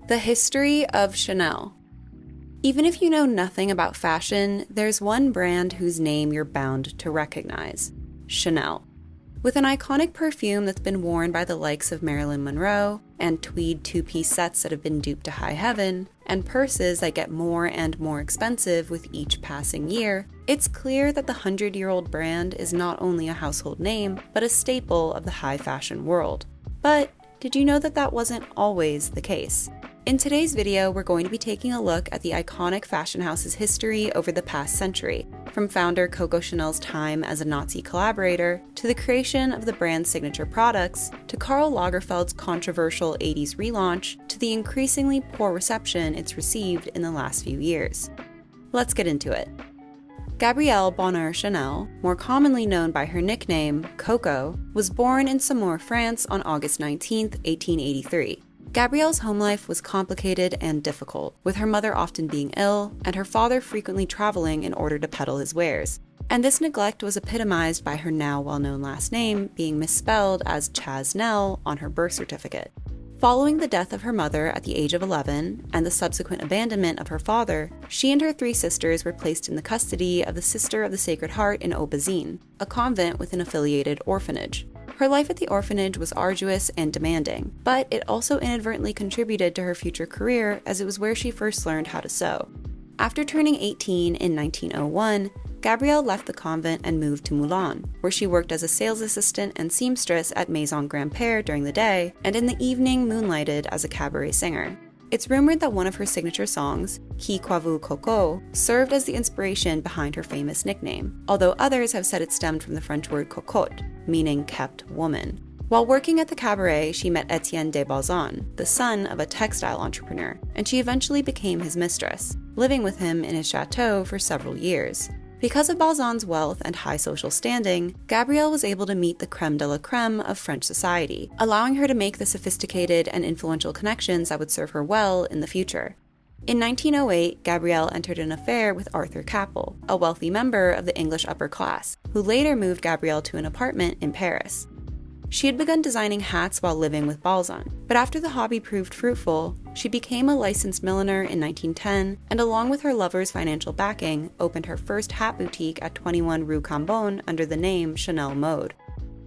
The history of Chanel. Even if you know nothing about fashion, there's one brand whose name you're bound to recognize: Chanel. With an iconic perfume that's been worn by the likes of Marilyn Monroe, and tweed two-piece sets that have been duped to high heaven, and purses that get more and more expensive with each passing year, it's clear that the 100-year-old brand is not only a household name, but a staple of the high fashion world. But did you know that that wasn't always the case? In today's video, we're going to be taking a look at the iconic fashion house's history over the past century, from founder Coco Chanel's time as a Nazi collaborator, to the creation of the brand's signature products, to Karl Lagerfeld's controversial 80s relaunch, to the increasingly poor reception it's received in the last few years. Let's get into it. Gabrielle Bonheur Chanel, more commonly known by her nickname, Coco, was born in Saumur, France on August 19, 1883. Gabrielle's home life was complicated and difficult, with her mother often being ill and her father frequently traveling in order to peddle his wares. And this neglect was epitomized by her now well-known last name being misspelled as Chasnel on her birth certificate. Following the death of her mother at the age of 11 and the subsequent abandonment of her father, she and her 3 sisters were placed in the custody of the Sister of the Sacred Heart in Aubazine, a convent with an affiliated orphanage. Her life at the orphanage was arduous and demanding, but it also inadvertently contributed to her future career as it was where she first learned how to sew. After turning 18 in 1901, Gabrielle left the convent and moved to Moulins, where she worked as a sales assistant and seamstress at Maison Grand-Père during the day, and in the evening moonlighted as a cabaret singer. It's rumored that one of her signature songs, Qui Quavu Coco, served as the inspiration behind her famous nickname, although others have said it stemmed from the French word cocotte, meaning kept woman. While working at the cabaret, she met Etienne de Balzan, the son of a textile entrepreneur, and she eventually became his mistress, living with him in his chateau for several years. Because of Balzan's wealth and high social standing, Gabrielle was able to meet the crème de la crème of French society, allowing her to make the sophisticated and influential connections that would serve her well in the future. In 1908, Gabrielle entered an affair with Arthur Capel, a wealthy member of the English upper class, who later moved Gabrielle to an apartment in Paris. She had begun designing hats while living with Balzan, but after the hobby proved fruitful, she became a licensed milliner in 1910, and along with her lover's financial backing, opened her first hat boutique at 21 Rue Cambon under the name Chanel Mode.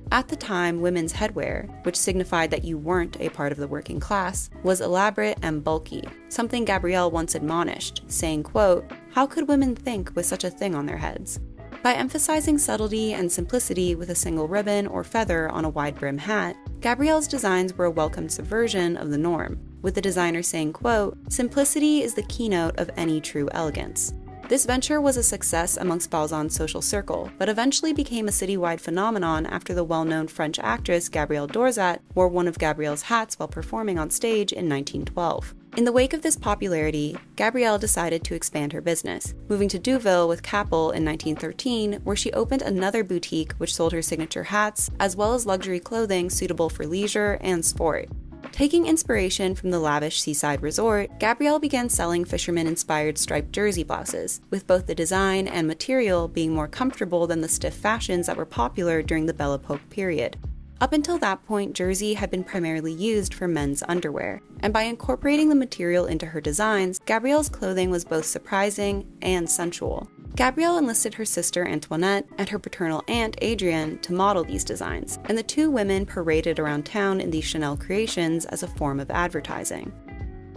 At the time, women's headwear, which signified that you weren't a part of the working class, was elaborate and bulky, something Gabrielle once admonished, saying, quote, "How could women think with such a thing on their heads?" By emphasizing subtlety and simplicity with a single ribbon or feather on a wide-brim hat, Gabrielle's designs were a welcome subversion of the norm, with the designer saying, quote, "Simplicity is the keynote of any true elegance." This venture was a success amongst Balzan's social circle, but eventually became a citywide phenomenon after the well-known French actress Gabrielle Dorzat wore one of Gabrielle's hats while performing on stage in 1912. In the wake of this popularity, Gabrielle decided to expand her business, moving to Deauville with Capel in 1913, where she opened another boutique which sold her signature hats, as well as luxury clothing suitable for leisure and sport. Taking inspiration from the lavish seaside resort, Gabrielle began selling fisherman-inspired striped jersey blouses, with both the design and material being more comfortable than the stiff fashions that were popular during the Belle Epoque period. Up until that point, jersey had been primarily used for men's underwear, and by incorporating the material into her designs, Gabrielle's clothing was both surprising and sensual. Gabrielle enlisted her sister Antoinette and her paternal aunt Adrienne to model these designs, and the 2 women paraded around town in these Chanel creations as a form of advertising.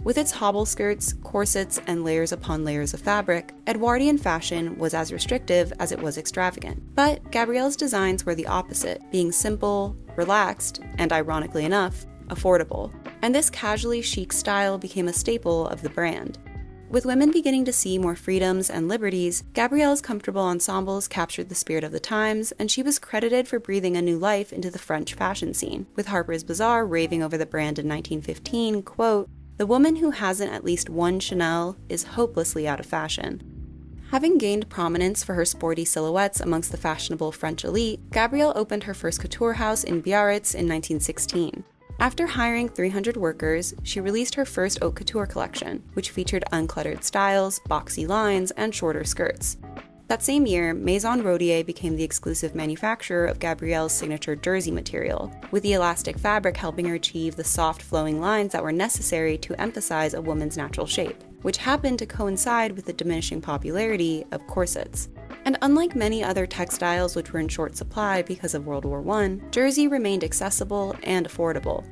With its hobble skirts, corsets, and layers upon layers of fabric, Edwardian fashion was as restrictive as it was extravagant. But Gabrielle's designs were the opposite, being simple, relaxed, and ironically enough, affordable. And this casually chic style became a staple of the brand. With women beginning to see more freedoms and liberties, Gabrielle's comfortable ensembles captured the spirit of the times, and she was credited for breathing a new life into the French fashion scene, with Harper's Bazaar raving over the brand in 1915, quote, "The woman who hasn't at least one Chanel is hopelessly out of fashion." Having gained prominence for her sporty silhouettes amongst the fashionable French elite, Gabrielle opened her first couture house in Biarritz in 1916. After hiring 300 workers, she released her first haute couture collection, which featured uncluttered styles, boxy lines, and shorter skirts. That same year, Maison Rodier became the exclusive manufacturer of Gabrielle's signature jersey material, with the elastic fabric helping her achieve the soft flowing lines that were necessary to emphasize a woman's natural shape, which happened to coincide with the diminishing popularity of corsets. And unlike many other textiles which were in short supply because of World War I, jersey remained accessible and affordable.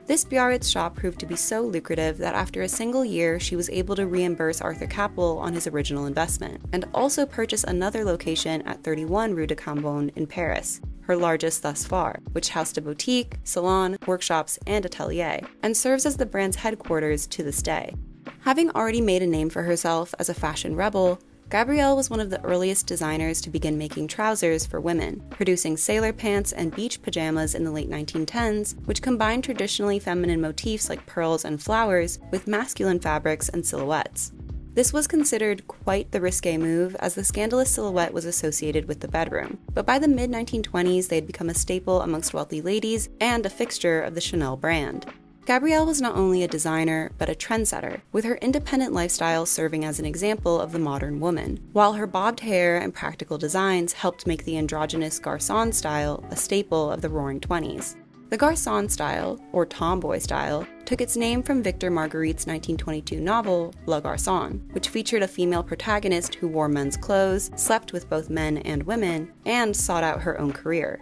This Biarritz shop proved to be so lucrative that after a single year, she was able to reimburse Arthur Capel on his original investment, and also purchase another location at 31 Rue de Cambon in Paris, her largest thus far, which housed a boutique, salon, workshops, and atelier, and serves as the brand's headquarters to this day. Having already made a name for herself as a fashion rebel, Gabrielle was one of the earliest designers to begin making trousers for women, producing sailor pants and beach pajamas in the late 1910s, which combined traditionally feminine motifs like pearls and flowers with masculine fabrics and silhouettes. This was considered quite the risque move, as the scandalous silhouette was associated with the bedroom, but by the mid-1920s they had become a staple amongst wealthy ladies and a fixture of the Chanel brand. Gabrielle was not only a designer, but a trendsetter, with her independent lifestyle serving as an example of the modern woman, while her bobbed hair and practical designs helped make the androgynous garçon style a staple of the Roaring Twenties. The garçon style, or tomboy style, took its name from Victor Marguerite's 1922 novel, Le Garçon, which featured a female protagonist who wore men's clothes, slept with both men and women, and sought out her own career.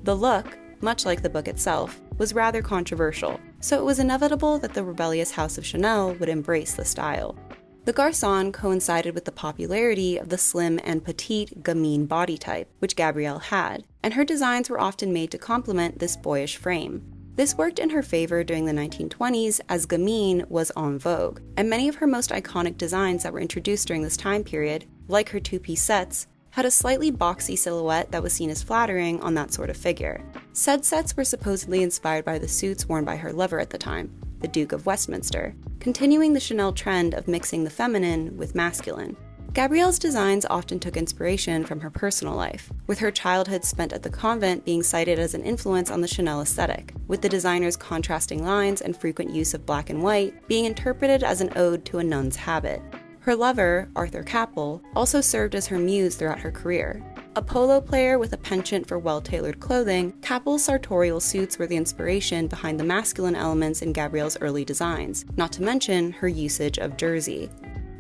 The look, much like the book itself, was rather controversial, so it was inevitable that the rebellious House of Chanel would embrace the style. The garçon coincided with the popularity of the slim and petite gamine body type, which Gabrielle had, and her designs were often made to complement this boyish frame. This worked in her favor during the 1920s, as gamine was en vogue, and many of her most iconic designs that were introduced during this time period, like her two-piece sets, had a slightly boxy silhouette that was seen as flattering on that sort of figure. Said sets were supposedly inspired by the suits worn by her lover at the time, the Duke of Westminster, continuing the Chanel trend of mixing the feminine with masculine. Gabrielle's designs often took inspiration from her personal life, with her childhood spent at the convent being cited as an influence on the Chanel aesthetic, with the designer's contrasting lines and frequent use of black and white being interpreted as an ode to a nun's habit. Her lover, Arthur Capel, also served as her muse throughout her career. A polo player with a penchant for well-tailored clothing, Capel's sartorial suits were the inspiration behind the masculine elements in Gabrielle's early designs, not to mention her usage of jersey.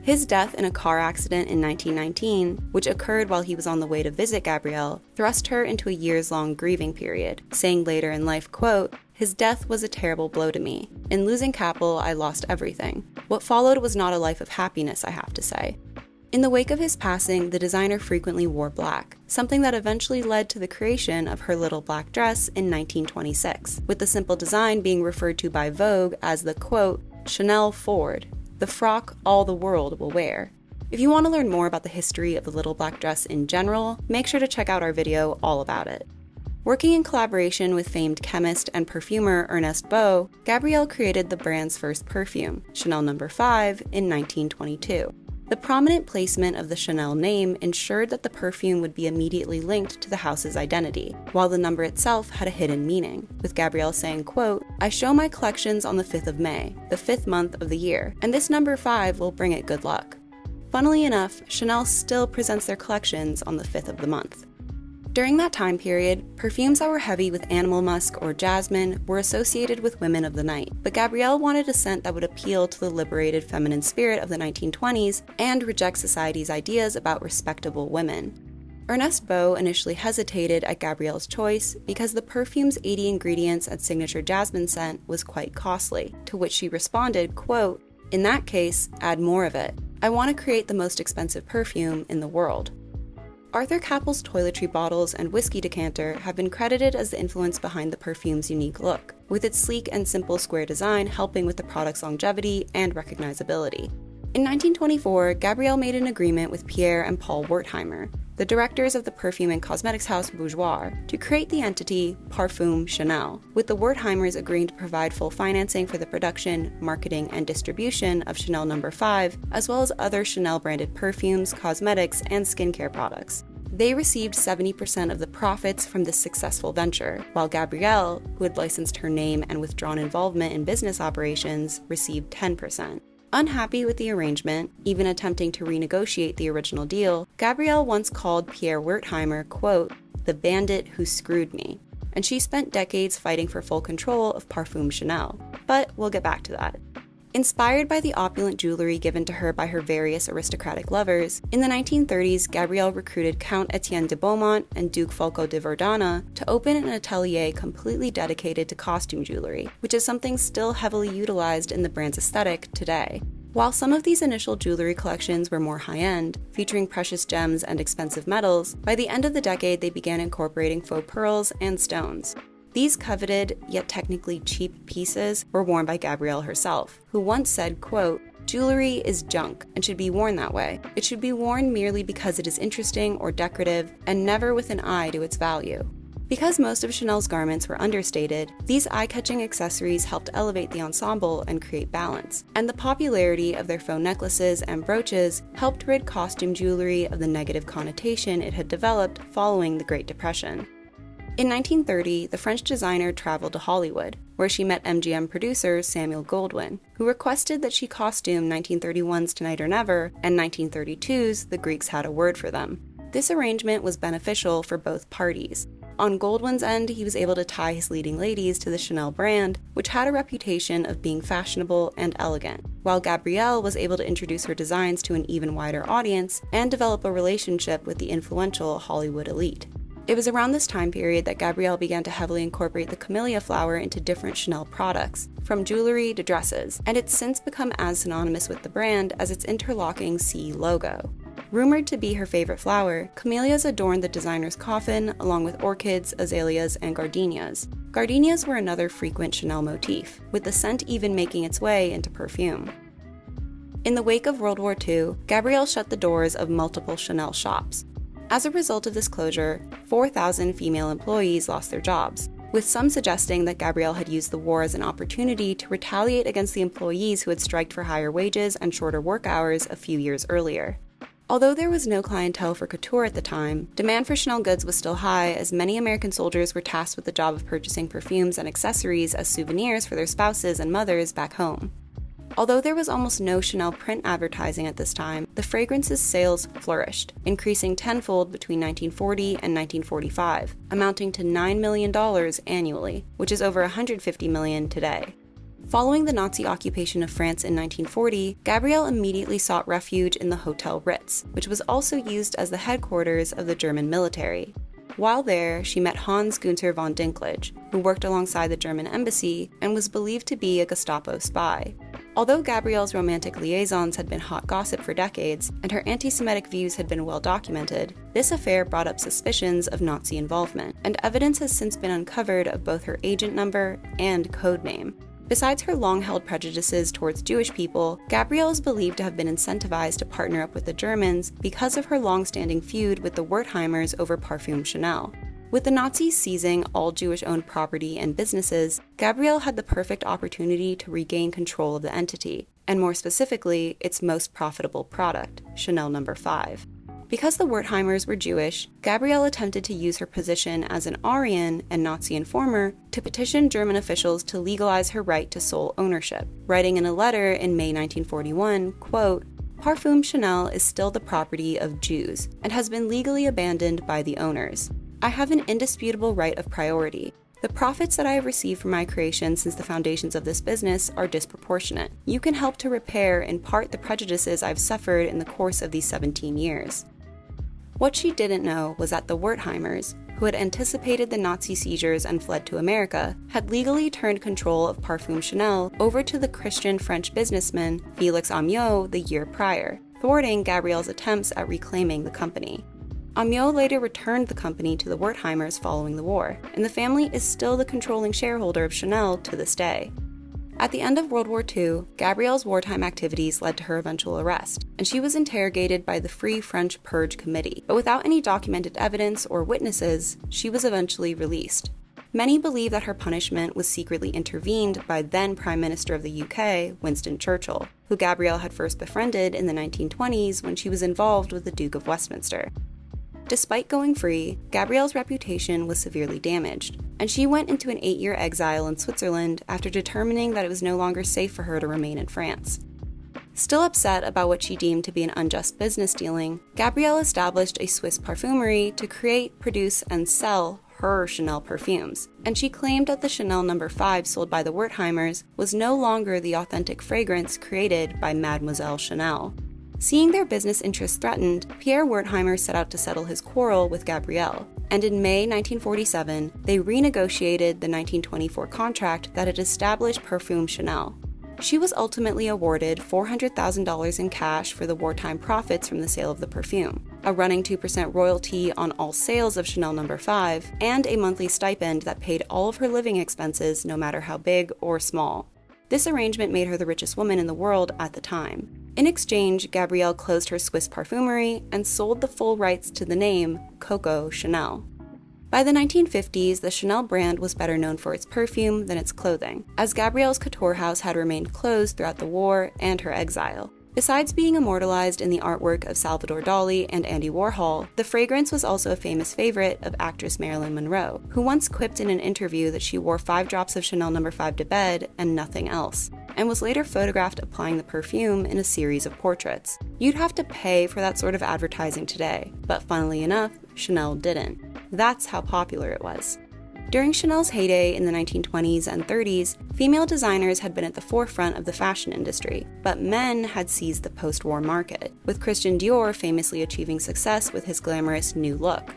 His death in a car accident in 1919, which occurred while he was on the way to visit Gabrielle, thrust her into a years-long grieving period, saying later in life, quote, "His death was a terrible blow to me. In losing Capel, I lost everything. What followed was not a life of happiness, I have to say." In the wake of his passing, the designer frequently wore black, something that eventually led to the creation of her little black dress in 1926, with the simple design being referred to by Vogue as the, quote, "Chanel Ford, the frock all the world will wear." If you want to learn more about the history of the little black dress in general, make sure to check out our video all about it. Working in collaboration with famed chemist and perfumer Ernest Beau, Gabrielle created the brand's first perfume, Chanel No. 5, in 1922. The prominent placement of the Chanel name ensured that the perfume would be immediately linked to the house's identity, while the number itself had a hidden meaning, with Gabrielle saying, quote, "I show my collections on the 5th of May, the 5th month of the year, and this number 5 will bring it good luck." Funnily enough, Chanel still presents their collections on the 5th of the month. During that time period, perfumes that were heavy with animal musk or jasmine were associated with women of the night, but Gabrielle wanted a scent that would appeal to the liberated feminine spirit of the 1920s and reject society's ideas about respectable women. Ernest Beau initially hesitated at Gabrielle's choice because the perfume's 80 ingredients and signature jasmine scent was quite costly, to which she responded, quote, "In that case, add more of it. I want to create the most expensive perfume in the world." Arthur Capel's toiletry bottles and whiskey decanter have been credited as the influence behind the perfume's unique look, with its sleek and simple square design helping with the product's longevity and recognizability. In 1924, Gabrielle made an agreement with Pierre and Paul Wertheimer, the directors of the perfume and cosmetics house Bourjois, to create the entity Parfum Chanel, with the Wertheimers agreeing to provide full financing for the production, marketing, and distribution of Chanel No. 5, as well as other Chanel-branded perfumes, cosmetics, and skincare products. They received 70% of the profits from this successful venture, while Gabrielle, who had licensed her name and withdrawn involvement in business operations, received 10%. Unhappy with the arrangement, even attempting to renegotiate the original deal, Gabrielle once called Pierre Wertheimer, quote, "the bandit who screwed me," and she spent decades fighting for full control of Parfum Chanel. But we'll get back to that. Inspired by the opulent jewelry given to her by her various aristocratic lovers, in the 1930s, Gabrielle recruited Count Etienne de Beaumont and Duke Folco de Verdana to open an atelier completely dedicated to costume jewelry, which is something still heavily utilized in the brand's aesthetic today. While some of these initial jewelry collections were more high-end, featuring precious gems and expensive metals, by the end of the decade they began incorporating faux pearls and stones. These coveted, yet technically cheap pieces were worn by Gabrielle herself, who once said, quote, "Jewelry is junk and should be worn that way. It should be worn merely because it is interesting or decorative and never with an eye to its value." Because most of Chanel's garments were understated, these eye-catching accessories helped elevate the ensemble and create balance, and the popularity of their faux necklaces and brooches helped rid costume jewelry of the negative connotation it had developed following the Great Depression. In 1930, the French designer traveled to Hollywood, where she met MGM producer Samuel Goldwyn, who requested that she costume 1931's Tonight or Never and 1932's The Greeks Had a Word for Them. This arrangement was beneficial for both parties. On Goldwyn's end, he was able to tie his leading ladies to the Chanel brand, which had a reputation of being fashionable and elegant, while Gabrielle was able to introduce her designs to an even wider audience and develop a relationship with the influential Hollywood elite. It was around this time period that Gabrielle began to heavily incorporate the camellia flower into different Chanel products, from jewelry to dresses, and it's since become as synonymous with the brand as its interlocking C logo. Rumored to be her favorite flower, camellias adorned the designer's coffin along with orchids, azaleas, and gardenias. Gardenias were another frequent Chanel motif, with the scent even making its way into perfume. In the wake of World War II, Gabrielle shut the doors of multiple Chanel shops. As a result of this closure, 4,000 female employees lost their jobs, with some suggesting that Gabrielle had used the war as an opportunity to retaliate against the employees who had striked for higher wages and shorter work hours a few years earlier. Although there was no clientele for couture at the time, demand for Chanel goods was still high, as many American soldiers were tasked with the job of purchasing perfumes and accessories as souvenirs for their spouses and mothers back home. Although there was almost no Chanel print advertising at this time, the fragrance's sales flourished, increasing tenfold between 1940 and 1945, amounting to $9 million annually, which is over $150 million today. Following the Nazi occupation of France in 1940, Gabrielle immediately sought refuge in the Hotel Ritz, which was also used as the headquarters of the German military. While there, she met Hans Gunther von Dinklage, who worked alongside the German embassy and was believed to be a Gestapo spy. Although Gabrielle's romantic liaisons had been hot gossip for decades, and her anti-Semitic views had been well documented, this affair brought up suspicions of Nazi involvement, and evidence has since been uncovered of both her agent number and code name. Besides her long-held prejudices towards Jewish people, Gabrielle is believed to have been incentivized to partner up with the Germans because of her long-standing feud with the Wertheimers over Parfum Chanel. With the Nazis seizing all Jewish-owned property and businesses, Gabrielle had the perfect opportunity to regain control of the entity, and more specifically, its most profitable product, Chanel No. 5. Because the Wertheimers were Jewish, Gabrielle attempted to use her position as an Aryan and Nazi informer to petition German officials to legalize her right to sole ownership, writing in a letter in May 1941, quote, "Parfum Chanel is still the property of Jews and has been legally abandoned by the owners. I have an indisputable right of priority. The profits that I have received from my creation since the foundations of this business are disproportionate. You can help to repair in part the prejudices I've suffered in the course of these 17 years. What she didn't know was that the Wertheimers, who had anticipated the Nazi seizures and fled to America, had legally turned control of Parfum Chanel over to the Christian French businessman Félix Amiot the year prior, thwarting Gabrielle's attempts at reclaiming the company. Amiot later returned the company to the Wertheimers following the war, and the family is still the controlling shareholder of Chanel to this day. At the end of World War II, Gabrielle's wartime activities led to her eventual arrest, and she was interrogated by the Free French Purge Committee, but without any documented evidence or witnesses, she was eventually released. Many believe that her punishment was secretly intervened by then Prime Minister of the UK, Winston Churchill, who Gabrielle had first befriended in the 1920s when she was involved with the Duke of Westminster. Despite going free, Gabrielle's reputation was severely damaged, and she went into an 8-year exile in Switzerland after determining that it was no longer safe for her to remain in France. Still upset about what she deemed to be an unjust business dealing, Gabrielle established a Swiss parfumerie to create, produce, and sell her Chanel perfumes, and she claimed that the Chanel No. 5 sold by the Wertheimers was no longer the authentic fragrance created by Mademoiselle Chanel. Seeing their business interests threatened, Pierre Wertheimer set out to settle his quarrel with Gabrielle, and in May 1947, they renegotiated the 1924 contract that had established Parfum Chanel. She was ultimately awarded $400,000 in cash for the wartime profits from the sale of the perfume, a running 2% royalty on all sales of Chanel No. 5, and a monthly stipend that paid all of her living expenses no matter how big or small. This arrangement made her the richest woman in the world at the time. In exchange, Gabrielle closed her Swiss parfumerie and sold the full rights to the name Coco Chanel. By the 1950s, the Chanel brand was better known for its perfume than its clothing, as Gabrielle's couture house had remained closed throughout the war and her exile. Besides being immortalized in the artwork of Salvador Dali and Andy Warhol, the fragrance was also a famous favorite of actress Marilyn Monroe, who once quipped in an interview that she wore 5 drops of Chanel No. 5 to bed and nothing else, and was later photographed applying the perfume in a series of portraits. You'd have to pay for that sort of advertising today, but funnily enough, Chanel didn't. That's how popular it was. During Chanel's heyday in the 1920s and 30s, female designers had been at the forefront of the fashion industry, but men had seized the post-war market, with Christian Dior famously achieving success with his glamorous new look.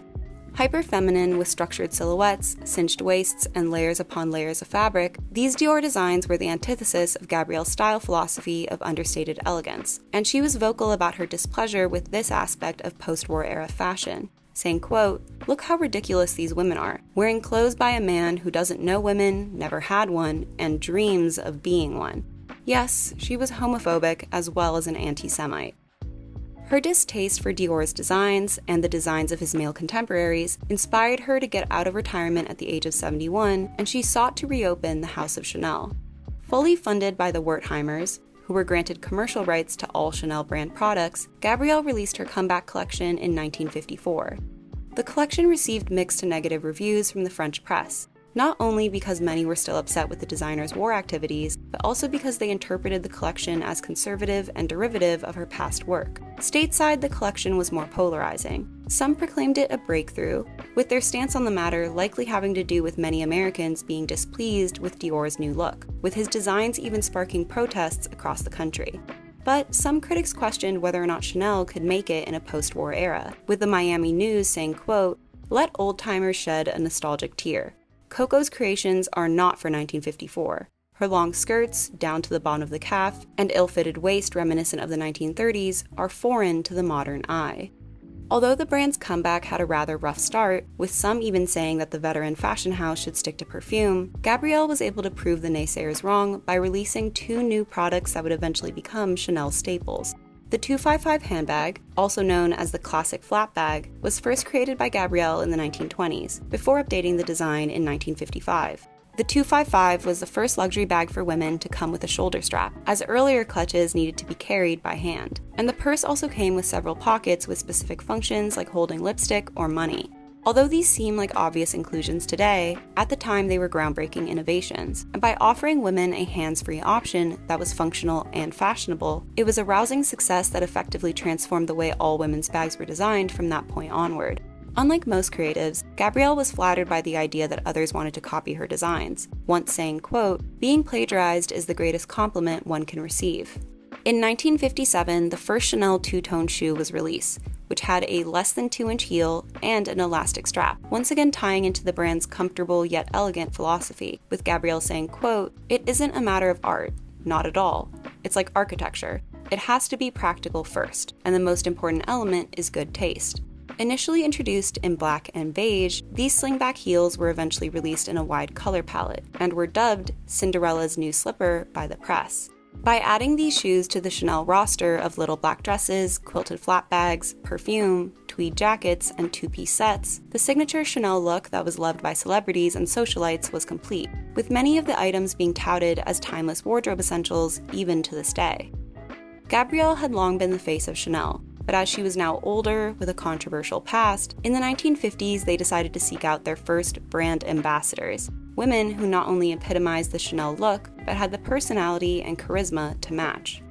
Hyper-feminine with structured silhouettes, cinched waists, and layers upon layers of fabric, these Dior designs were the antithesis of Gabrielle's style philosophy of understated elegance, and she was vocal about her displeasure with this aspect of post-war era fashion, saying, quote, "Look how ridiculous these women are, wearing clothes by a man who doesn't know women, never had one, and dreams of being one." Yes, she was homophobic as well as an anti-Semite. Her distaste for Dior's designs and the designs of his male contemporaries inspired her to get out of retirement at the age of 71, and she sought to reopen the House of Chanel. Fully funded by the Wertheimers, who were granted commercial rights to all Chanel brand products, Gabrielle released her comeback collection in 1954. The collection received mixed to negative reviews from the French press, not only because many were still upset with the designer's war activities, but also because they interpreted the collection as conservative and derivative of her past work. Stateside, the collection was more polarizing. Some proclaimed it a breakthrough, with their stance on the matter likely having to do with many Americans being displeased with Dior's new look, with his designs even sparking protests across the country. But some critics questioned whether or not Chanel could make it in a post-war era, with the Miami News saying, quote, "Let old-timers shed a nostalgic tear. Coco's creations are not for 1954. Her long skirts, down to the bottom of the calf, and ill-fitted waist reminiscent of the 1930s are foreign to the modern eye." Although the brand's comeback had a rather rough start, with some even saying that the veteran fashion house should stick to perfume, Gabrielle was able to prove the naysayers wrong by releasing 2 new products that would eventually become Chanel staples. The 255 handbag, also known as the classic flap bag, was first created by Gabrielle in the 1920s, before updating the design in 1955. The 255 was the first luxury bag for women to come with a shoulder strap, as earlier clutches needed to be carried by hand. And the purse also came with several pockets with specific functions like holding lipstick or money. Although these seem like obvious inclusions today, at the time they were groundbreaking innovations, and by offering women a hands-free option that was functional and fashionable, it was a rousing success that effectively transformed the way all women's bags were designed from that point onward. Unlike most creatives, Gabrielle was flattered by the idea that others wanted to copy her designs, once saying, quote, "Being plagiarized is the greatest compliment one can receive." In 1957, the first Chanel two-tone shoe was released, which had a less than 2-inch heel and an elastic strap, once again tying into the brand's comfortable yet elegant philosophy, with Gabrielle saying, quote, "It isn't a matter of art, not at all. It's like architecture. It has to be practical first, and the most important element is good taste." Initially introduced in black and beige, these slingback heels were eventually released in a wide color palette, and were dubbed Cinderella's new slipper by the press. By adding these shoes to the Chanel roster of little black dresses, quilted flap bags, perfume, tweed jackets, and 2-piece sets, the signature Chanel look that was loved by celebrities and socialites was complete, with many of the items being touted as timeless wardrobe essentials even to this day. Gabrielle had long been the face of Chanel, but as she was now older with a controversial past, in the 1950s they decided to seek out their first brand ambassadors, women who not only epitomized the Chanel look, but had the personality and charisma to match.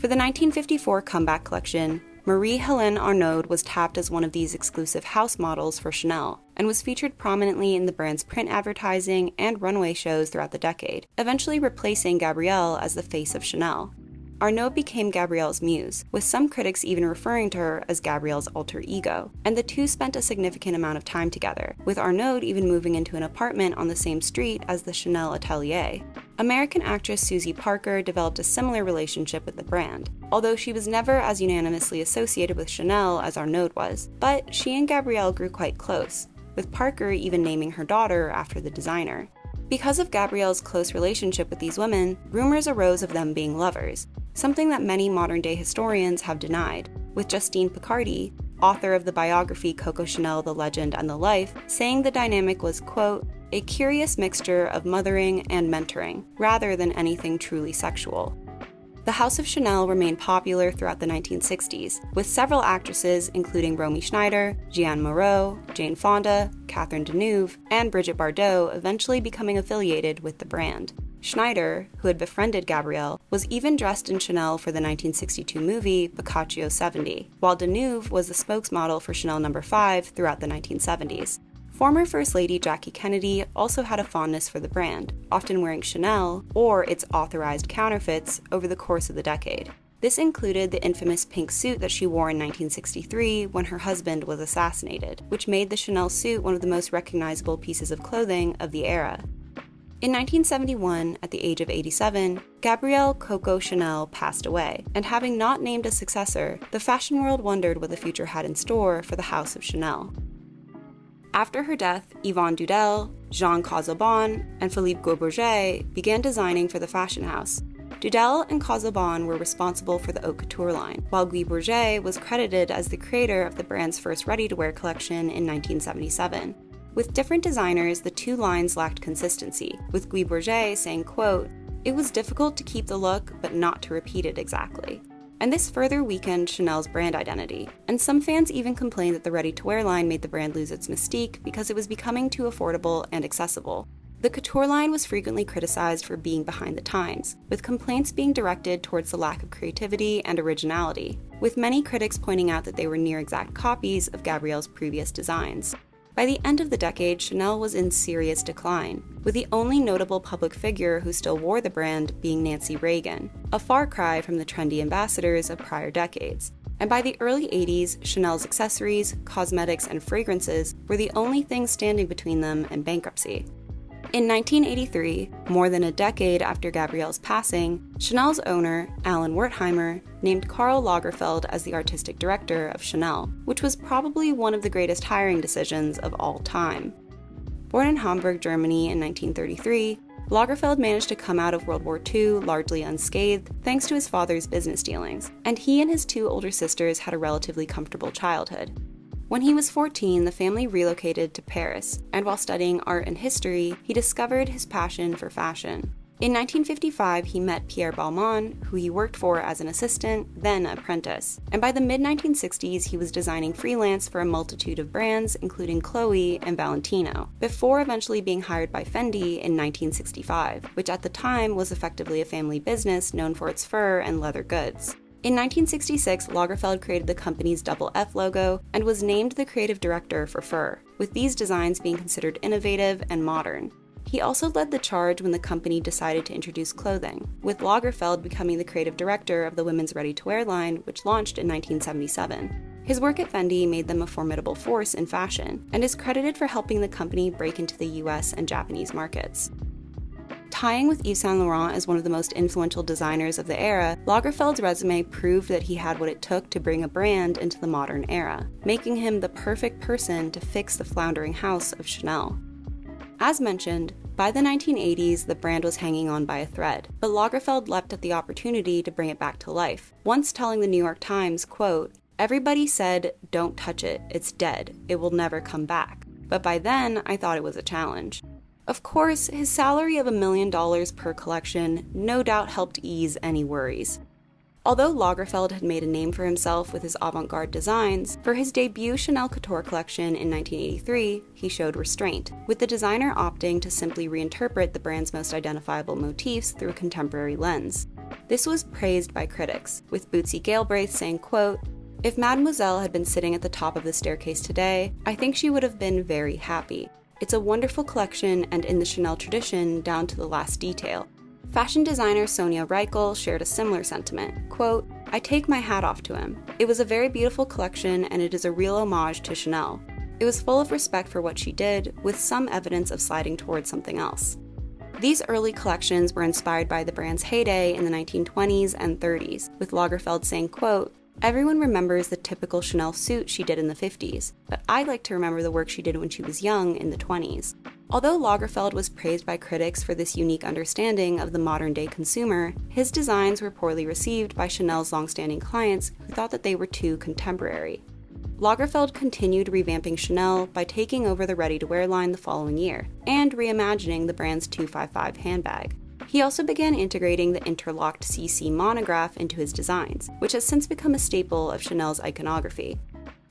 For the 1954 comeback collection, Marie-Hélène Arnaud was tapped as one of these exclusive house models for Chanel, and was featured prominently in the brand's print advertising and runway shows throughout the decade, eventually replacing Gabrielle as the face of Chanel. Arnaud became Gabrielle's muse, with some critics even referring to her as Gabrielle's alter ego, and the two spent a significant amount of time together, with Arnaud even moving into an apartment on the same street as the Chanel atelier. American actress Susie Parker developed a similar relationship with the brand, although she was never as unanimously associated with Chanel as Arnaud was, but she and Gabrielle grew quite close, with Parker even naming her daughter after the designer. Because of Gabrielle's close relationship with these women, rumors arose of them being lovers, something that many modern-day historians have denied, with Justine Picardi, author of the biography Coco Chanel, The Legend and the Life, saying the dynamic was, quote, a curious mixture of mothering and mentoring, rather than anything truly sexual. The House of Chanel remained popular throughout the 1960s, with several actresses including Romy Schneider, Jeanne Moreau, Jane Fonda, Catherine Deneuve, and Brigitte Bardot eventually becoming affiliated with the brand. Schneider, who had befriended Gabrielle, was even dressed in Chanel for the 1962 movie Boccaccio 70, while Deneuve was the spokesmodel for Chanel No. 5 throughout the 1970s. Former First Lady Jackie Kennedy also had a fondness for the brand, often wearing Chanel, or its authorized counterfeits, over the course of the decade. This included the infamous pink suit that she wore in 1963 when her husband was assassinated, which made the Chanel suit one of the most recognizable pieces of clothing of the era. In 1971, at the age of 87, Gabrielle Coco Chanel passed away, and having not named a successor, the fashion world wondered what the future had in store for the House of Chanel. After her death, Yvonne Dudel, Jean Casaubon, and Philippe Gauthier began designing for the fashion house. Dudel and Casaubon were responsible for the haute couture line, while Gauthier was credited as the creator of the brand's first ready-to-wear collection in 1977. With different designers, the two lines lacked consistency, with Gauthier saying, quote, it was difficult to keep the look, but not to repeat it exactly. And this further weakened Chanel's brand identity, and some fans even complained that the ready-to-wear line made the brand lose its mystique because it was becoming too affordable and accessible. The couture line was frequently criticized for being behind the times, with complaints being directed towards the lack of creativity and originality, with many critics pointing out that they were near-exact copies of Gabrielle's previous designs. By the end of the decade, Chanel was in serious decline, with the only notable public figure who still wore the brand being Nancy Reagan, a far cry from the trendy ambassadors of prior decades. And by the early 80s, Chanel's accessories, cosmetics, and fragrances were the only things standing between them and bankruptcy. In 1983, more than a decade after Gabrielle's passing, Chanel's owner, Alan Wertheimer, named Karl Lagerfeld as the artistic director of Chanel, which was probably one of the greatest hiring decisions of all time. Born in Hamburg, Germany in 1933, Lagerfeld managed to come out of World War II largely unscathed thanks to his father's business dealings, and he and his two older sisters had a relatively comfortable childhood. When he was 14, the family relocated to Paris, and while studying art and history, he discovered his passion for fashion. In 1955, he met Pierre Balmain, who he worked for as an assistant, then apprentice, and by the mid-1960s he was designing freelance for a multitude of brands, including Chloe and Valentino, before eventually being hired by Fendi in 1965, which at the time was effectively a family business known for its fur and leather goods. In 1966, Lagerfeld created the company's double F logo and was named the creative director for fur, with these designs being considered innovative and modern. He also led the charge when the company decided to introduce clothing, with Lagerfeld becoming the creative director of the women's ready-to-wear line, which launched in 1977. His work at Fendi made them a formidable force in fashion, and is credited for helping the company break into the US and Japanese markets. Tying with Yves Saint Laurent as one of the most influential designers of the era, Lagerfeld's resume proved that he had what it took to bring a brand into the modern era, making him the perfect person to fix the floundering house of Chanel. As mentioned, by the 1980s, the brand was hanging on by a thread, but Lagerfeld leapt at the opportunity to bring it back to life, once telling the New York Times, quote, everybody said, don't touch it, it's dead, it will never come back. But by then, I thought it was a challenge. Of course, his salary of $1 million per collection no doubt helped ease any worries. Although Lagerfeld had made a name for himself with his avant-garde designs, for his debut Chanel Couture collection in 1983, he showed restraint, with the designer opting to simply reinterpret the brand's most identifiable motifs through a contemporary lens. This was praised by critics, with Bootsy Galbraith saying, quote, "If Mademoiselle had been sitting at the top of the staircase today, I think she would have been very happy. It's a wonderful collection and in the Chanel tradition down to the last detail." Fashion designer Sonia Reichel shared a similar sentiment, quote, "I take my hat off to him. It was a very beautiful collection and it is a real homage to Chanel. It was full of respect for what she did, with some evidence of sliding towards something else." These early collections were inspired by the brand's heyday in the 1920s and 30s, with Lagerfeld saying, quote, "Everyone remembers the typical Chanel suit she did in the 50s, but I'd like to remember the work she did when she was young in the 20s. Although Lagerfeld was praised by critics for this unique understanding of the modern-day consumer, his designs were poorly received by Chanel's long-standing clients who thought that they were too contemporary. Lagerfeld continued revamping Chanel by taking over the ready-to-wear line the following year, and reimagining the brand's 255 handbag. He also began integrating the interlocked CC monograph into his designs, which has since become a staple of Chanel's iconography.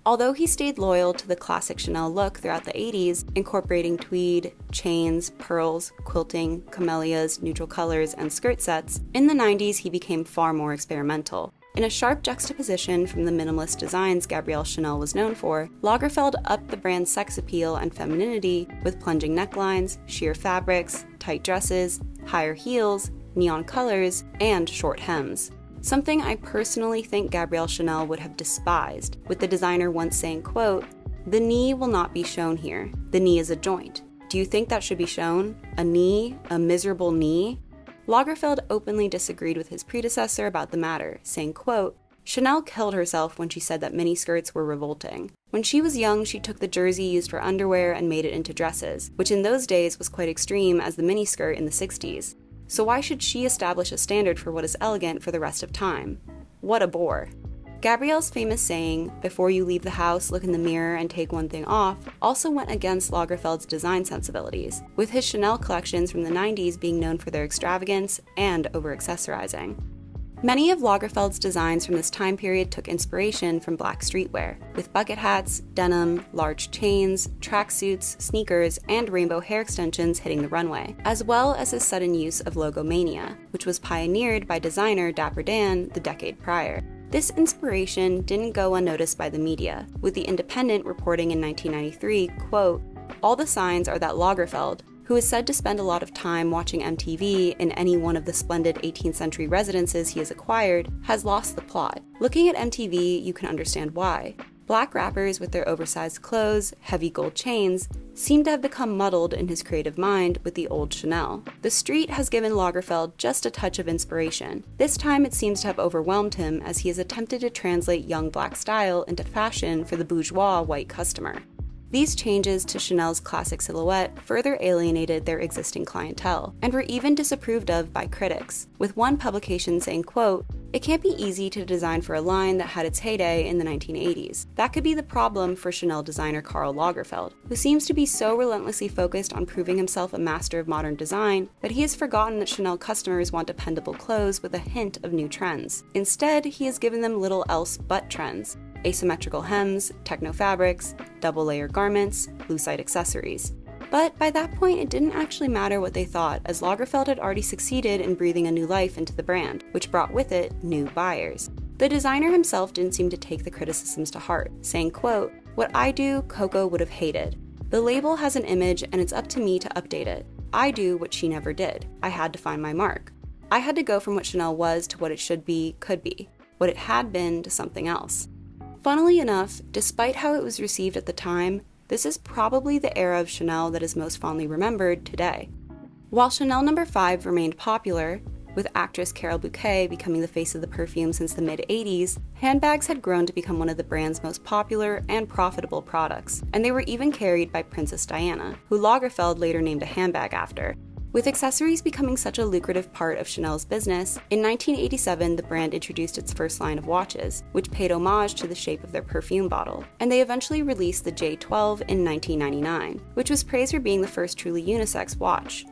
Although he stayed loyal to the classic Chanel look throughout the 80s, incorporating tweed, chains, pearls, quilting, camellias, neutral colors, and skirt sets, in the 90s he became far more experimental. In a sharp juxtaposition from the minimalist designs Gabrielle Chanel was known for, Lagerfeld upped the brand's sex appeal and femininity with plunging necklines, sheer fabrics, tight dresses, higher heels, neon colors, and short hems. Something I personally think Gabrielle Chanel would have despised, with the designer once saying, quote, "The knee will not be shown here. The knee is a joint. Do you think that should be shown? A knee? A miserable knee?" Lagerfeld openly disagreed with his predecessor about the matter, saying, quote, "Chanel killed herself when she said that miniskirts were revolting. When she was young, she took the jersey used for underwear and made it into dresses, which in those days was quite extreme as the miniskirt in the 60s. So why should she establish a standard for what is elegant for the rest of time? What a bore." Gabrielle's famous saying, "Before you leave the house, look in the mirror and take one thing off," also went against Lagerfeld's design sensibilities, with his Chanel collections from the 90s being known for their extravagance and over-accessorizing. Many of Lagerfeld's designs from this time period took inspiration from black streetwear, with bucket hats, denim, large chains, tracksuits, sneakers, and rainbow hair extensions hitting the runway, as well as his sudden use of logomania, which was pioneered by designer Dapper Dan the decade prior. This inspiration didn't go unnoticed by the media, with The Independent reporting in 1993, quote, "All the signs are that Lagerfeld, who is said to spend a lot of time watching MTV in any one of the splendid 18th century residences he has acquired, has lost the plot. Looking at MTV, you can understand why. Black rappers with their oversized clothes, heavy gold chains, seem to have become muddled in his creative mind with the old Chanel. The street has given Lagerfeld just a touch of inspiration. This time it seems to have overwhelmed him as he has attempted to translate young black style into fashion for the bourgeois white customer." These changes to Chanel's classic silhouette further alienated their existing clientele, and were even disapproved of by critics, with one publication saying, quote, "It can't be easy to design for a line that had its heyday in the 1980s. That could be the problem for Chanel designer Karl Lagerfeld, who seems to be so relentlessly focused on proving himself a master of modern design that he has forgotten that Chanel customers want dependable clothes with a hint of new trends. Instead, he has given them little else but trends. Asymmetrical hems, techno fabrics, double-layer garments, lucite accessories." But by that point, it didn't actually matter what they thought, as Lagerfeld had already succeeded in breathing a new life into the brand, which brought with it new buyers. The designer himself didn't seem to take the criticisms to heart, saying, quote, "What I do, Coco would have hated. The label has an image and it's up to me to update it. I do what she never did. I had to find my mark. I had to go from what Chanel was to what it should be, could be, what it had been to something else." Funnily enough, despite how it was received at the time, this is probably the era of Chanel that is most fondly remembered today. While Chanel No. 5 remained popular, with actress Carole Bouquet becoming the face of the perfume since the mid-80s, handbags had grown to become one of the brand's most popular and profitable products, and they were even carried by Princess Diana, who Lagerfeld later named a handbag after. With accessories becoming such a lucrative part of Chanel's business, in 1987 the brand introduced its first line of watches, which paid homage to the shape of their perfume bottle, and they eventually released the J12 in 1999, which was praised for being the first truly unisex watch.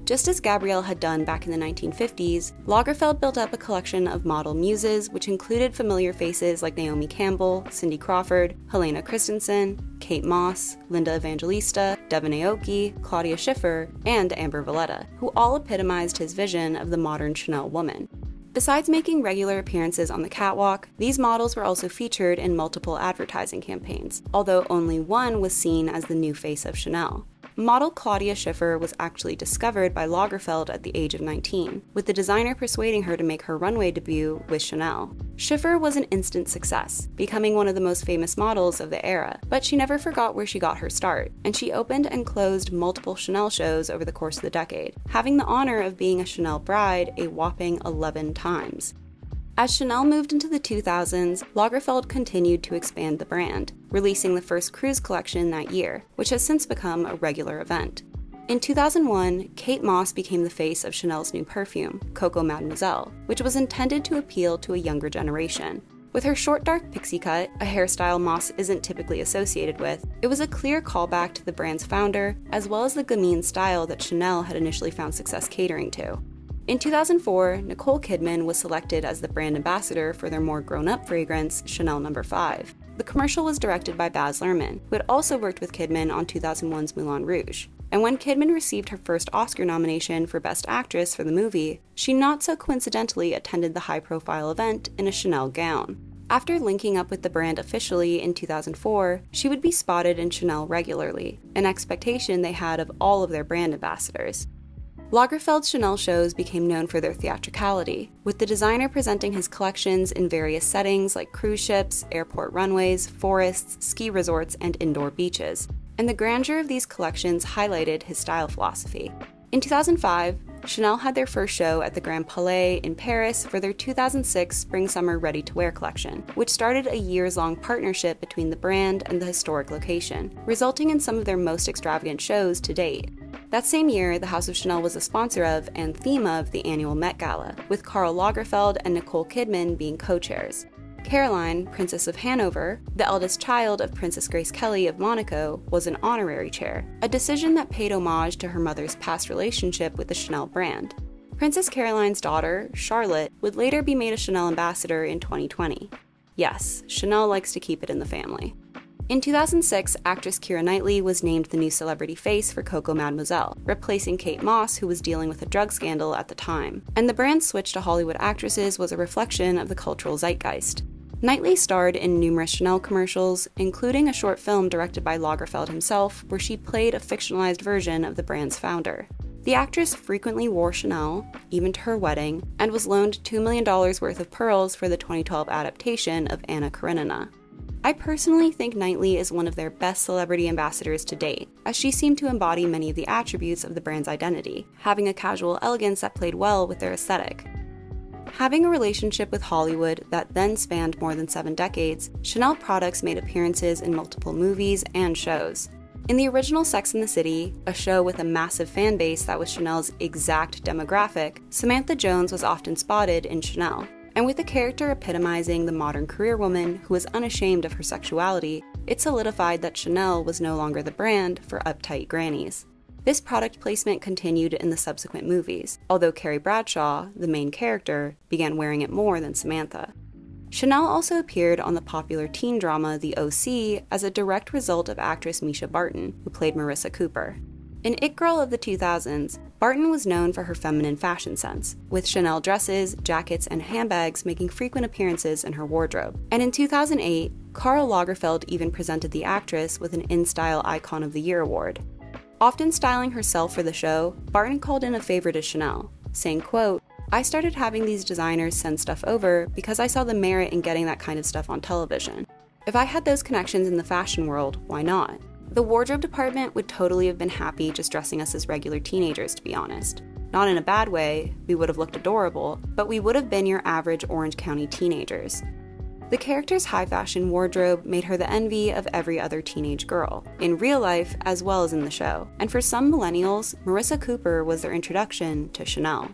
Just as Gabrielle had done back in the 1950s, Lagerfeld built up a collection of model muses which included familiar faces like Naomi Campbell, Cindy Crawford, Helena Christensen, Kate Moss, Linda Evangelista, Devon Aoki, Claudia Schiffer, and Amber Valletta, who all epitomized his vision of the modern Chanel woman. Besides making regular appearances on the catwalk, these models were also featured in multiple advertising campaigns, although only one was seen as the new face of Chanel. Model Claudia Schiffer was actually discovered by Lagerfeld at the age of 19, with the designer persuading her to make her runway debut with Chanel. Schiffer was an instant success, becoming one of the most famous models of the era, but she never forgot where she got her start, and she opened and closed multiple Chanel shows over the course of the decade, having the honor of being a Chanel bride a whopping 11 times. As Chanel moved into the 2000s, Lagerfeld continued to expand the brand, releasing the first cruise collection that year, which has since become a regular event. In 2001, Kate Moss became the face of Chanel's new perfume, Coco Mademoiselle, which was intended to appeal to a younger generation. With her short dark pixie cut, a hairstyle Moss isn't typically associated with, it was a clear callback to the brand's founder, as well as the gamine style that Chanel had initially found success catering to. In 2004, Nicole Kidman was selected as the brand ambassador for their more grown-up fragrance, Chanel No. 5. The commercial was directed by Baz Luhrmann, who had also worked with Kidman on 2001's Moulin Rouge. And when Kidman received her first Oscar nomination for Best Actress for the movie, she not so coincidentally attended the high-profile event in a Chanel gown. After linking up with the brand officially in 2004, she would be spotted in Chanel regularly, an expectation they had of all of their brand ambassadors. Lagerfeld's Chanel shows became known for their theatricality, with the designer presenting his collections in various settings like cruise ships, airport runways, forests, ski resorts, and indoor beaches, and the grandeur of these collections highlighted his style philosophy. In 2005, Chanel had their first show at the Grand Palais in Paris for their 2006 Spring-Summer Ready-to-Wear collection, which started a years-long partnership between the brand and the historic location, resulting in some of their most extravagant shows to date. That same year, the House of Chanel was a sponsor of and theme of the annual Met Gala, with Karl Lagerfeld and Nicole Kidman being co-chairs. Caroline, Princess of Hanover, the eldest child of Princess Grace Kelly of Monaco, was an honorary chair, a decision that paid homage to her mother's past relationship with the Chanel brand. Princess Caroline's daughter, Charlotte, would later be made a Chanel ambassador in 2020. Yes, Chanel likes to keep it in the family. In 2006, actress Keira Knightley was named the new celebrity face for Coco Mademoiselle, replacing Kate Moss, who was dealing with a drug scandal at the time. And the brand's switch to Hollywood actresses was a reflection of the cultural zeitgeist. Knightley starred in numerous Chanel commercials, including a short film directed by Lagerfeld himself, where she played a fictionalized version of the brand's founder. The actress frequently wore Chanel, even to her wedding, and was loaned $2 million worth of pearls for the 2012 adaptation of Anna Karenina. I personally think Knightley is one of their best celebrity ambassadors to date, as she seemed to embody many of the attributes of the brand's identity, having a casual elegance that played well with their aesthetic. Having a relationship with Hollywood that then spanned more than 7 decades, Chanel products made appearances in multiple movies and shows. In the original Sex and the City, a show with a massive fan base that was Chanel's exact demographic, Samantha Jones was often spotted in Chanel. And with the character epitomizing the modern career woman who was unashamed of her sexuality, it solidified that Chanel was no longer the brand for uptight grannies. This product placement continued in the subsequent movies, although Carrie Bradshaw, the main character, began wearing it more than Samantha. Chanel also appeared on the popular teen drama The O.C. as a direct result of actress Misha Barton, who played Marissa Cooper. An it girl of the 2000s, Barton was known for her feminine fashion sense, with Chanel dresses, jackets, and handbags making frequent appearances in her wardrobe. And in 2008, Karl Lagerfeld even presented the actress with an InStyle Icon of the Year award. Often styling herself for the show, Barton called in a favor to Chanel, saying, quote, "I started having these designers send stuff over because I saw the merit in getting that kind of stuff on television. If I had those connections in the fashion world, why not? The wardrobe department would totally have been happy just dressing us as regular teenagers, to be honest. Not in a bad way, we would have looked adorable, but we would have been your average Orange County teenagers." The character's high fashion wardrobe made her the envy of every other teenage girl, in real life as well as in the show. And for some millennials, Marissa Cooper was their introduction to Chanel.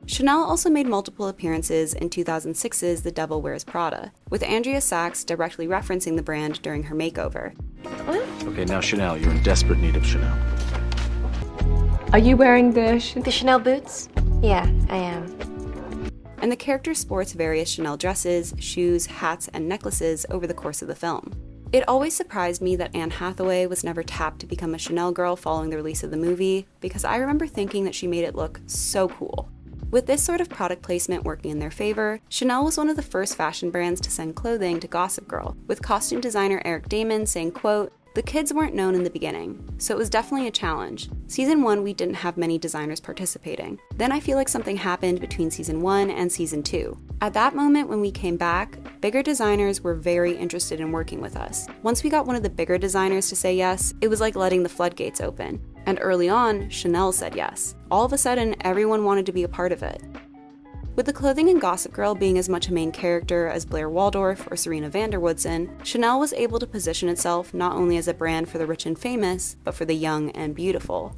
Chanel also made multiple appearances in 2006's The Devil Wears Prada, with Andrea Sachs directly referencing the brand during her makeover. Okay, now Chanel, you're in desperate need of Chanel. Are you wearing the Chanel boots? Yeah, I am. And the character sports various Chanel dresses, shoes, hats, and necklaces over the course of the film. It always surprised me that Anne Hathaway was never tapped to become a Chanel girl following the release of the movie, because I remember thinking that she made it look so cool. With this sort of product placement working in their favor, Chanel was one of the first fashion brands to send clothing to Gossip Girl, with costume designer Eric Damon saying, quote, "The kids weren't known in the beginning, so it was definitely a challenge. Season 1 we didn't have many designers participating. Then I feel like something happened between Season 1 and Season 2. At that moment when we came back, bigger designers were very interested in working with us. Once we got one of the bigger designers to say yes, it was like letting the floodgates open. And early on, Chanel said yes. All of a sudden, everyone wanted to be a part of it." With the clothing in Gossip Girl being as much a main character as Blair Waldorf or Serena van der Woodsen, Chanel was able to position itself not only as a brand for the rich and famous, but for the young and beautiful.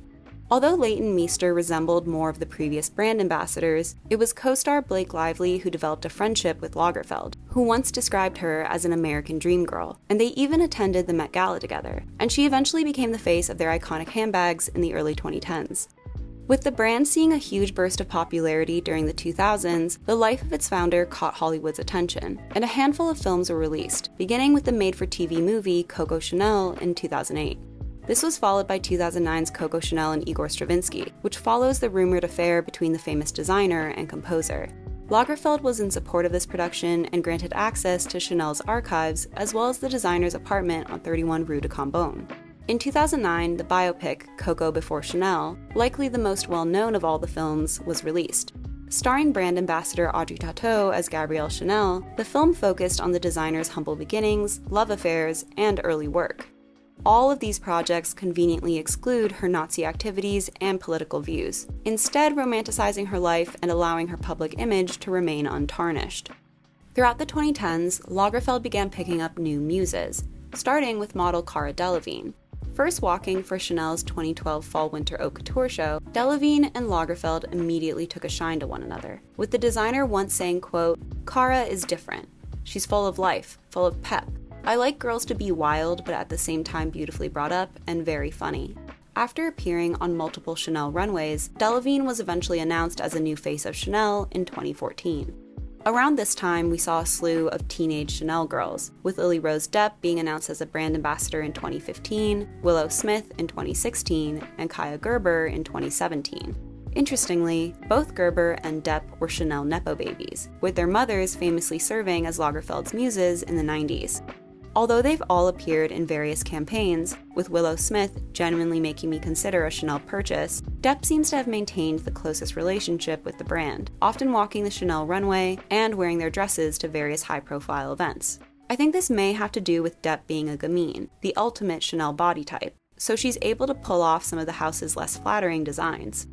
Although Leighton Meester resembled more of the previous brand ambassadors, it was co-star Blake Lively who developed a friendship with Lagerfeld, who once described her as an American dream girl, and they even attended the Met Gala together, and she eventually became the face of their iconic handbags in the early 2010s. With the brand seeing a huge burst of popularity during the 2000s, the life of its founder caught Hollywood's attention, and a handful of films were released, beginning with the made-for-TV movie Coco Chanel in 2008. This was followed by 2009's Coco Chanel and Igor Stravinsky, which follows the rumored affair between the famous designer and composer. Lagerfeld was in support of this production and granted access to Chanel's archives, as well as the designer's apartment on 31 Rue de Cambon. In 2009, the biopic Coco Before Chanel, likely the most well-known of all the films, was released. Starring brand ambassador Audrey Tautou as Gabrielle Chanel, the film focused on the designer's humble beginnings, love affairs, and early work. All of these projects conveniently exclude her Nazi activities and political views, instead romanticizing her life and allowing her public image to remain untarnished. Throughout the 2010s, Lagerfeld began picking up new muses, starting with model Cara Delevingne. First walking for Chanel's 2012 Fall-Winter Haute Couture show, Delevingne and Lagerfeld immediately took a shine to one another, with the designer once saying, quote, "Cara is different. She's full of life, full of pep. I like girls to be wild, but at the same time beautifully brought up and very funny." After appearing on multiple Chanel runways, Delevingne was eventually announced as a new face of Chanel in 2014. Around this time, we saw a slew of teenage Chanel girls, with Lily Rose Depp being announced as a brand ambassador in 2015, Willow Smith in 2016, and Kaia Gerber in 2017. Interestingly, both Gerber and Depp were Chanel Nepo babies, with their mothers famously serving as Lagerfeld's muses in the 90s. Although they've all appeared in various campaigns, with Willow Smith genuinely making me consider a Chanel purchase, Depp seems to have maintained the closest relationship with the brand, often walking the Chanel runway and wearing their dresses to various high-profile events. I think this may have to do with Depp being a gamine, the ultimate Chanel body type, so she's able to pull off some of the house's less flattering designs.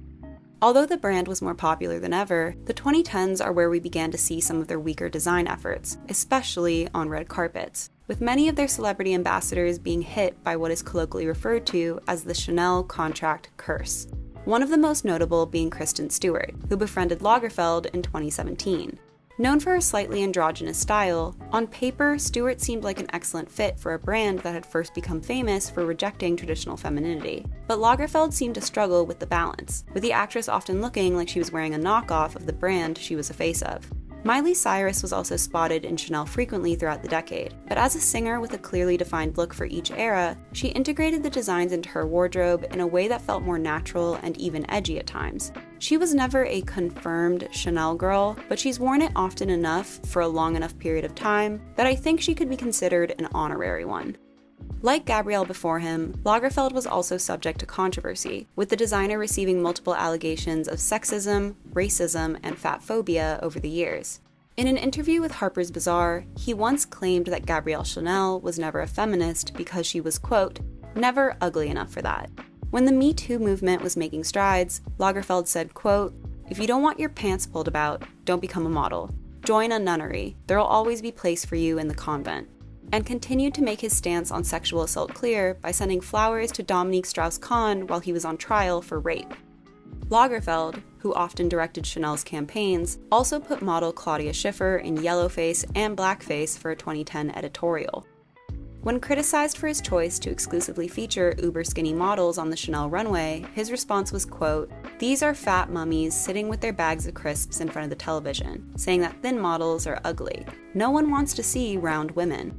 Although the brand was more popular than ever, the 2010s are where we began to see some of their weaker design efforts, especially on red carpets, with many of their celebrity ambassadors being hit by what is colloquially referred to as the Chanel contract curse. One of the most notable being Kristen Stewart, who befriended Lagerfeld in 2017. Known for her slightly androgynous style, on paper, Stewart seemed like an excellent fit for a brand that had first become famous for rejecting traditional femininity. But Lagerfeld seemed to struggle with the balance, with the actress often looking like she was wearing a knockoff of the brand she was a face of. Miley Cyrus was also spotted in Chanel frequently throughout the decade, but as a singer with a clearly defined look for each era, she integrated the designs into her wardrobe in a way that felt more natural and even edgy at times. She was never a confirmed Chanel girl, but she's worn it often enough for a long enough period of time that I think she could be considered an honorary one. Like Gabrielle before him, Lagerfeld was also subject to controversy, with the designer receiving multiple allegations of sexism, racism, and fat phobia over the years. In an interview with Harper's Bazaar, he once claimed that Gabrielle Chanel was never a feminist because she was, quote, "never ugly enough for that." When the Me Too movement was making strides, Lagerfeld said, quote, "If you don't want your pants pulled about, don't become a model. Join a nunnery. There'll always be place for you in the convent." And continued to make his stance on sexual assault clear by sending flowers to Dominique Strauss-Kahn while he was on trial for rape. Lagerfeld, who often directed Chanel's campaigns, also put model Claudia Schiffer in yellowface and blackface for a 2010 editorial. When criticized for his choice to exclusively feature uber-skinny models on the Chanel runway, his response was, quote, "These are fat mummies sitting with their bags of crisps in front of the television, saying that thin models are ugly. No one wants to see round women."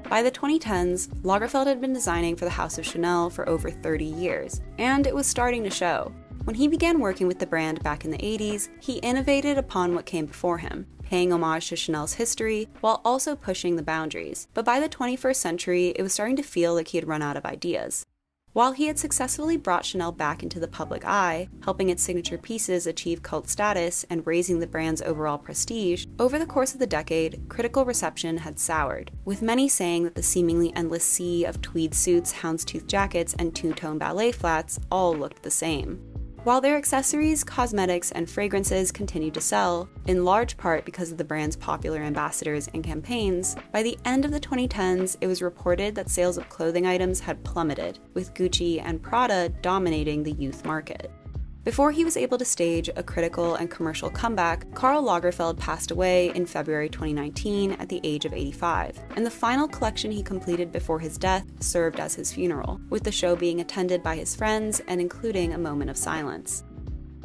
By the 2010s, Lagerfeld had been designing for the House of Chanel for over 30 years, and it was starting to show. When he began working with the brand back in the 80s, he innovated upon what came before him, paying homage to Chanel's history while also pushing the boundaries. But by the 21st century, it was starting to feel like he had run out of ideas. While he had successfully brought Chanel back into the public eye, helping its signature pieces achieve cult status and raising the brand's overall prestige, over the course of the decade, critical reception had soured, with many saying that the seemingly endless sea of tweed suits, houndstooth jackets, and two-tone ballet flats all looked the same. While their accessories, cosmetics, and fragrances continued to sell, in large part because of the brand's popular ambassadors and campaigns, by the end of the 2010s, it was reported that sales of clothing items had plummeted, with Gucci and Prada dominating the youth market. Before he was able to stage a critical and commercial comeback, Karl Lagerfeld passed away in February 2019 at the age of 85, and the final collection he completed before his death served as his funeral, with the show being attended by his friends and including a moment of silence.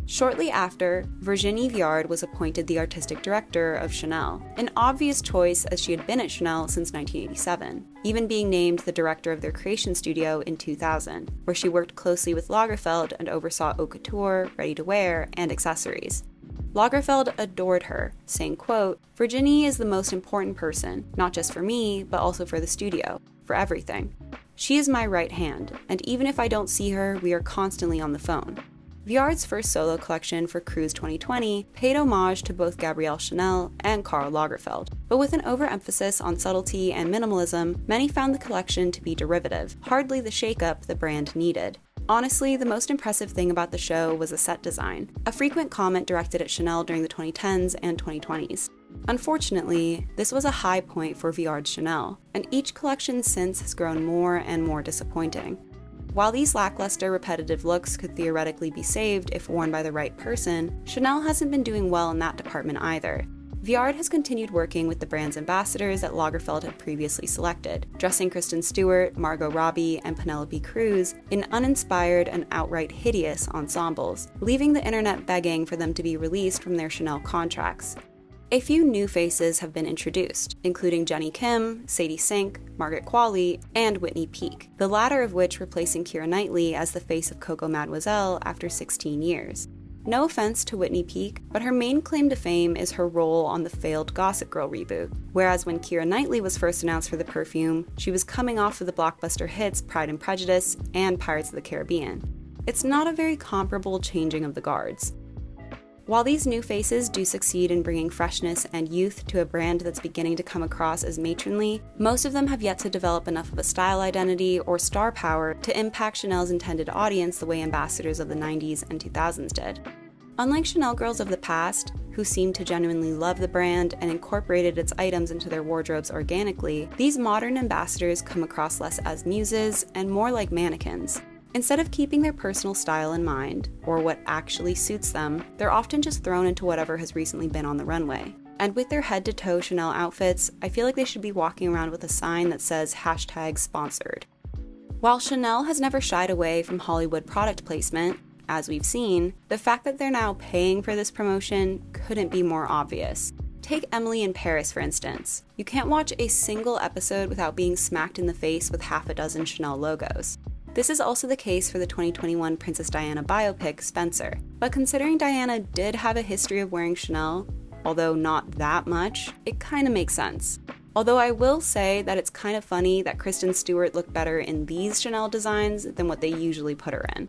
Shortly after, Virginie Viard was appointed the artistic director of Chanel, an obvious choice as she had been at Chanel since 1987, even being named the director of their creation studio in 2000, where she worked closely with Lagerfeld and oversaw haute couture, ready-to-wear, and accessories. Lagerfeld adored her, saying, quote, "Virginie is the most important person, not just for me, but also for the studio, for everything. She is my right hand, and even if I don't see her, we are constantly on the phone." Viard's first solo collection for Cruise 2020 paid homage to both Gabrielle Chanel and Karl Lagerfeld, but with an overemphasis on subtlety and minimalism, many found the collection to be derivative, hardly the shakeup the brand needed. Honestly, the most impressive thing about the show was the set design, a frequent comment directed at Chanel during the 2010s and 2020s. Unfortunately, this was a high point for Viard's Chanel, and each collection since has grown more and more disappointing. While these lackluster, repetitive looks could theoretically be saved if worn by the right person, Chanel hasn't been doing well in that department either. Viard has continued working with the brand's ambassadors that Lagerfeld had previously selected, dressing Kristen Stewart, Margot Robbie, and Penelope Cruz in uninspired and outright hideous ensembles, leaving the internet begging for them to be released from their Chanel contracts. A few new faces have been introduced, including Jenny Kim, Sadie Sink, Margaret Qualley, and Whitney Peak, the latter of which replacing Keira Knightley as the face of Coco Mademoiselle after 16 years. No offense to Whitney Peak, but her main claim to fame is her role on the failed Gossip Girl reboot, whereas when Keira Knightley was first announced for the perfume, she was coming off of the blockbuster hits Pride and Prejudice and Pirates of the Caribbean. It's not a very comparable changing of the guards. While these new faces do succeed in bringing freshness and youth to a brand that's beginning to come across as matronly, most of them have yet to develop enough of a style identity or star power to impact Chanel's intended audience the way ambassadors of the 90s and 2000s did. Unlike Chanel girls of the past, who seemed to genuinely love the brand and incorporated its items into their wardrobes organically, these modern ambassadors come across less as muses and more like mannequins. Instead of keeping their personal style in mind, or what actually suits them, they're often just thrown into whatever has recently been on the runway. And with their head-to-toe Chanel outfits, I feel like they should be walking around with a sign that says #sponsored. While Chanel has never shied away from Hollywood product placement, as we've seen, the fact that they're now paying for this promotion couldn't be more obvious. Take Emily in Paris, for instance. You can't watch a single episode without being smacked in the face with half a dozen Chanel logos. This is also the case for the 2021 Princess Diana biopic, Spencer. But considering Diana did have a history of wearing Chanel, although not that much, it kind of makes sense. Although I will say that it's kind of funny that Kristen Stewart looked better in these Chanel designs than what they usually put her in.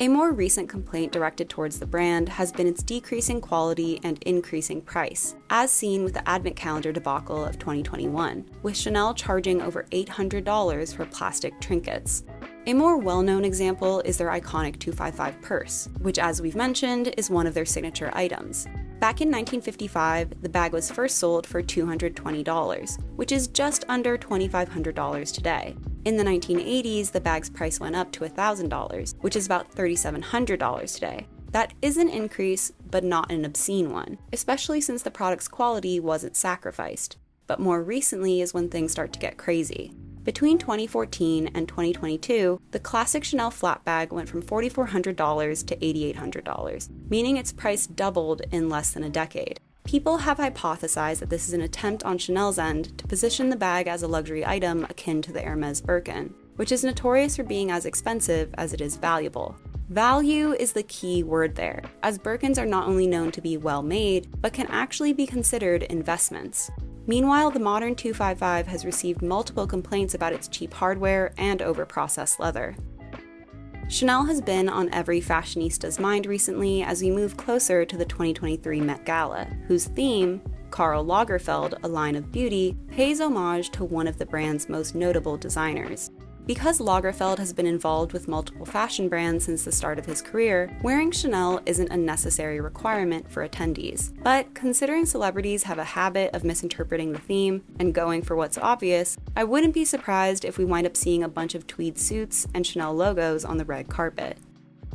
A more recent complaint directed towards the brand has been its decreasing quality and increasing price, as seen with the Advent calendar debacle of 2021, with Chanel charging over $800 for plastic trinkets. A more well-known example is their iconic 255 purse, which, as we've mentioned, is one of their signature items. Back in 1955, the bag was first sold for $220, which is just under $2,500 today. In the 1980s, the bag's price went up to $1,000, which is about $3,700 today. That is an increase, but not an obscene one, especially since the product's quality wasn't sacrificed. But more recently is when things start to get crazy. Between 2014 and 2022, the classic Chanel flat bag went from $4,400 to $8,800, meaning its price doubled in less than a decade. People have hypothesized that this is an attempt on Chanel's end to position the bag as a luxury item akin to the Hermes Birkin, which is notorious for being as expensive as it is valuable. Value is the key word there, as Birkins are not only known to be well made, but can actually be considered investments. Meanwhile, the modern 255 has received multiple complaints about its cheap hardware and overprocessed leather. Chanel has been on every fashionista's mind recently as we move closer to the 2023 Met Gala, whose theme, Karl Lagerfeld, a line of beauty, pays homage to one of the brand's most notable designers. Because Lagerfeld has been involved with multiple fashion brands since the start of his career, wearing Chanel isn't a necessary requirement for attendees. But considering celebrities have a habit of misinterpreting the theme and going for what's obvious, I wouldn't be surprised if we wind up seeing a bunch of tweed suits and Chanel logos on the red carpet.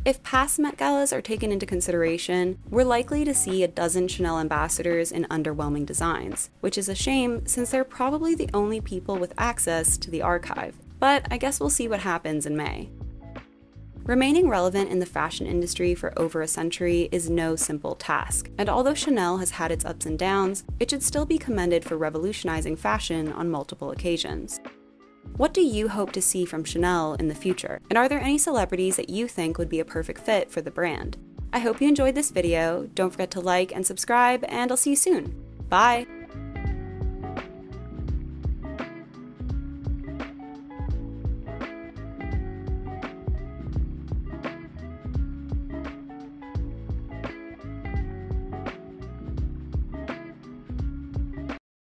If past Met Galas are taken into consideration, we're likely to see a dozen Chanel ambassadors in underwhelming designs, which is a shame since they're probably the only people with access to the archive. But I guess we'll see what happens in May. Remaining relevant in the fashion industry for over a century is no simple task, and although Chanel has had its ups and downs, it should still be commended for revolutionizing fashion on multiple occasions. What do you hope to see from Chanel in the future? And are there any celebrities that you think would be a perfect fit for the brand? I hope you enjoyed this video. Don't forget to like and subscribe, and I'll see you soon. Bye!